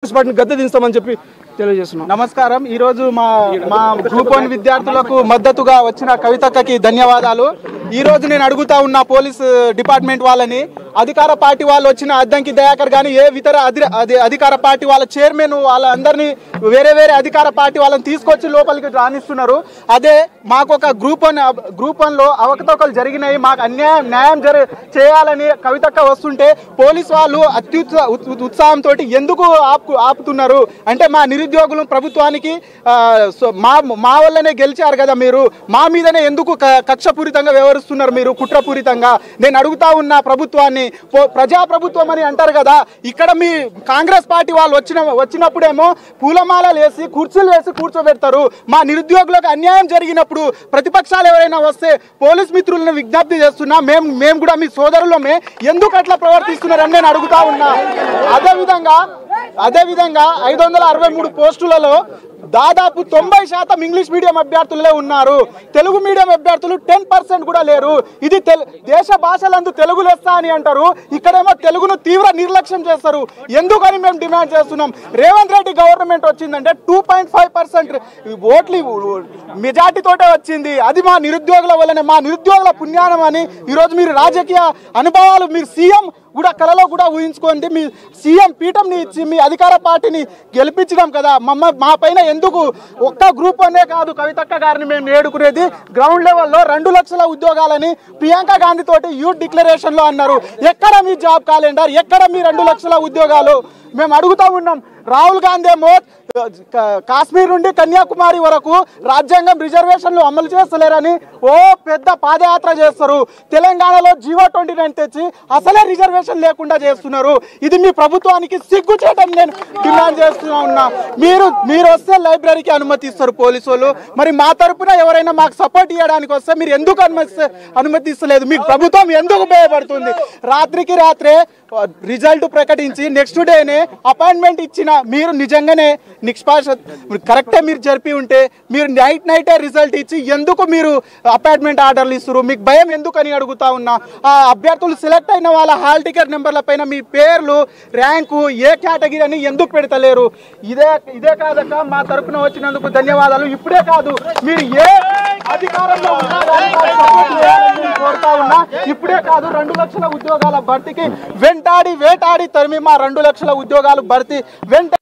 గద్దె దించుతామని చెప్పి తెలియజేస్తున్నాం. నమస్కారం. ఈరోజు మా గ్రూప్ 1 విద్యార్థులకు మద్దతుగా వచ్చిన కవితక్కకి ధన్యవాదాలు. ఈరోజు నేను అడుగుతా ఉన్న పోలీస్ డిపార్ట్మెంట్ వాళ్ళని, అధికార పార్టీ వాళ్ళు వచ్చిన అద్దంకి దయాకర్ కానీ ఏ ఇతర అధికార పార్టీ వాళ్ళ చైర్మన్ వాళ్ళందరినీ వేరే అధికార పార్టీ వాళ్ళని తీసుకొచ్చి లోపలికి రాణిస్తున్నారు. అదే మాకు ఒక గ్రూప్ 1లో అవకతవకలు జరిగినాయి, మాకు న్యాయం చేయాలని కవితక్క వస్తుంటే పోలీస్ వాళ్ళు ఉత్సాహంతో ఎందుకు ఆపుతున్నారు అంటే, మా నిరుద్యోగులు ప్రభుత్వానికి మా వల్లనే గెలిచారు కదా, మీరు మా మీదనే ఎందుకు కక్షపూరితంగా వ్యవహరిస్తున్నారు, మీరు కుట్రపూరితంగా. నేను అడుగుతా ఉన్న ప్రభుత్వాన్ని, ప్రజాప్రభుత్వం అని అంటారు కదా, ఇక్కడ మీ కాంగ్రెస్ పార్టీ వాళ్ళు వచ్చినప్పుడేమో పూలమాలలు వేసి కుర్చీలు వేసి కూర్చోబెడతారు. మా నిరుద్యోగులకు అన్యాయం జరిగినప్పుడు ప్రతిపక్షాలు ఎవరైనా వస్తే పోలీస్ మిత్రులను విజ్ఞప్తి చేస్తున్నా, మేము కూడా మీ సోదరులమే, ఎందుకు అట్లా ప్రవర్తిస్తున్నారని నేను అడుగుతా ఉన్నా. అదేవిధంగా 563 పోస్టులలో దాదాపు 90% ఇంగ్లీష్ మీడియం అభ్యర్థులే ఉన్నారు. తెలుగు మీడియం అభ్యర్థులు 10% కూడా లేరు. ఇది దేశ భాషలందు తెలుగు లెస్స అని అంటారు, ఇక్కడేమో తెలుగును తీవ్ర నిర్లక్ష్యం చేస్తారు. ఎందుకని మేము డిమాండ్ చేస్తున్నాం. రేవంత్ రెడ్డి గవర్నమెంట్ వచ్చిందంటే 2.5% ఓట్లు మెజార్టీతోటే వచ్చింది. అది మా నిరుద్యోగుల వల్లనే, మా నిరుద్యోగుల పుణ్యానం అని ఈరోజు మీరు రాజకీయ అనుభవాలు, మీరు సీఎం కూడా కళలో కూడా ఊహించుకోండి, మీ సీఎం పీఠంని ఇచ్చి మీ అధికార పార్టీని గెలిపించడం కదా. మా పైన ఎందుకు ఒక్క గ్రూప్ 1 కాదు కవితక్క గారిని మేము నేడుకునేది, గ్రౌండ్ లెవెల్లో 2 లక్షల ఉద్యోగాలని ప్రియాంక గాంధీ తోటి యూత్ డిక్లరేషన్లో అన్నారు. ఎక్కడ మీ జాబ్ క్యాలెండర్, ఎక్కడ మీ 2 లక్షల ఉద్యోగాలు మేము అడుగుతూ ఉన్నాం. రాహుల్ గాంధీ ఏమో కాశ్మీర్ నుండి కన్యాకుమారి వరకు రాజ్యాంగం రిజర్వేషన్లు అమలు చేస్తలేరని పెద్ద పాదయాత్ర చేస్తారు. తెలంగాణలో జీవో 29 తెచ్చి అసలే రిజర్వేషన్ లేకుండా చేస్తున్నారు. ఇది మీ ప్రభుత్వానికి సిగ్గు చేయడం నేను డిమాండ్ చేస్తున్నా ఉన్నా. మీరు వస్తే లైబ్రరీకి అనుమతిస్తారు పోలీసు వాళ్ళు, మరి మా తరపున ఎవరైనా మాకు సపోర్ట్ ఇవ్వడానికి వస్తే మీరు ఎందుకు అనుమతిస్తలేదు? మీకు ప్రభుత్వం ఎందుకు భయపడుతుంది? రాత్రికి రాత్రే రిజల్ట్ ప్రకటించి నెక్స్ట్ డేనే అపాయింట్మెంట్ ఇచ్చిన మీరు నిజంగానే కరెక్టే మీరు జరిపి ఉంటే మీరు నైటే రిజల్ట్ ఇచ్చి ఎందుకు మీరు అపాయింట్మెంట్ ఆర్డర్లు ఇస్తారు? మీకు భయం ఎందుకు అని అడుగుతా ఉన్నా. ఆ అభ్యర్థులు సెలెక్ట్ అయిన వాళ్ళ హాల్ టికెట్ నెంబర్ల పైన మీ పేర్లు, ర్యాంకు, ఏ కేటగిరీ అని ఎందుకు పెడతలేరు? ఇదే కాదక్క, మా తరపున వచ్చినందుకు ధన్యవాదాలు. ఇప్పుడే కాదు, మీరు ఏ అధికారంలో కోరుతా ఉన్నా, ఇప్పుడే కాదు 2 లక్షల ఉద్యోగాల భర్తీకి వేటాడి తరిమి మా 2 లక్షల ఉద్యోగాలు భర్తీ